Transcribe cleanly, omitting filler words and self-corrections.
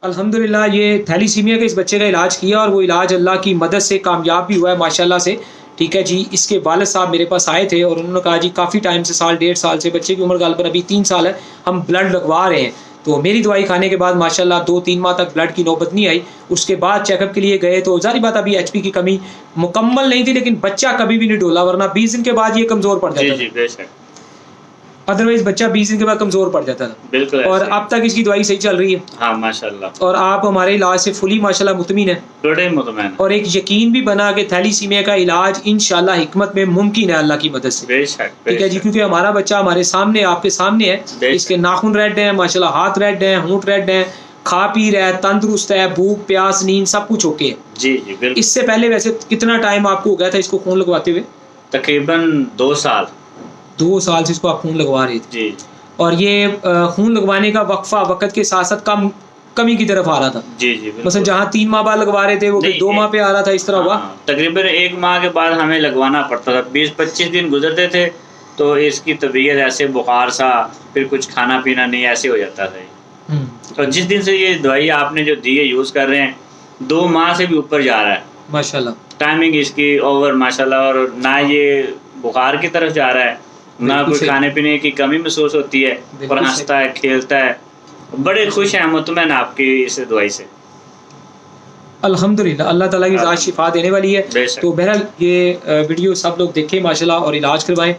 अल्हम्दुलिल्लाह ये थैलीसीमिया के इस बच्चे का इलाज किया और वो इलाज अल्लाह की मदद से कामयाब भी हुआ है माशाल्लाह से। ठीक है जी, इसके वालिद साहब मेरे पास आए थे और उन्होंने कहा जी काफ़ी टाइम से, साल डेढ़ साल से, बच्चे की उम्र गालबन अभी 3 साल है, हम ब्लड लगवा रहे हैं। तो मेरी दवाई खाने के बाद माशाल्लाह 2-3 माह तक ब्लड की नौबत नहीं आई। उसके बाद चेकअप के लिए गए तो ज़ाहिर बात अभी एचपी की कमी मुकम्मल नहीं थी, लेकिन बच्चा कभी भी नहीं डोला, वरना 20 दिन के बाद ये कमज़ोर पड़ जी, जाता जी, था। बेशक। अदरवाइज़ बच्चा 20 दिन के बाद कमज़ोर पड़ जाता था। बिल्कुल और ऐसे ही। अब तक इसकी दवाई सही चल रही है हाँ, माशाल्लाह। और आप हमारे इलाज से फुली माशाल्लाह मुतमिन हैं। बड़े मुतमईन हैं। और एक यकीन भी बना कि थैलीसीमिया का इलाज इंशाल्लाह हिकमत में मुमकिन है अल्लाह की मदद से। बेशक, ठीक है जी, बेशक। क्योंकि हमारा बच्चा हमारे सामने, आपके सामने है। बेशक। इसके नाखून रेड हैं माशाल्लाह, हाथ रेड हैं, होंठ रेड हैं, खा पी रहा है, तंदुरुस्त है, भूख प्यास नींद सब कुछ ओके है। जी, जी, बिल्कुल। इससे पहले वैसे कितना टाइम आपको हो गया था इसको खून लगवाते हुए? तकरीबन 2 साल। 2 साल से इसको आप खून लगवा रहे थे। जी। और ये खून लगवाने का वक्फा वक़्त के साथ-साथ कमी की तरफ आ रहा था। जी, जी, बिल्कुल। मसलन जहाँ 3 माह बाद लगवा रहे थे वो फिर नहीं, 2 माह पे आ रहा था, इस तरह हुआ? हाँ, तकरीबन 1 माह के बाद हमें लगवाना पड़ता था। 20-25 दिन गुज़रते थे, तो इसकी तबीयत ऐसे बुखार सा, फिर कुछ खाना-पीना नहीं, ऐसे हो जाता था। हुँ। और जिस दिन से ये दवाई आपने जो दी है, यूज़ कर रहे हैं, 2 माह से भी ऊपर जा रहा है। माशाल्लाह। टाइमिंग इसकी ओवर माशाल्लाह, और ना ये बुखार की तरफ जा रहा है, ना बिल्कुल कोई सही। खाने-पीने की कमी महसूस होती है, बिल्कुल और सही। हँसता है, खेलता है। बड़े खुश हैं, मुतमईन आपकी इस दवाई से। अल्हम्दुलिल्लाह, अल्लाह ताला की ज़ात शिफ़ा देने वाली है। बेशक। तो बहरहाल ये वीडियो सब लोग देखें माशाल्लाह और इलाज करवाएँ।